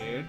8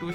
2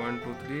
1 2 3،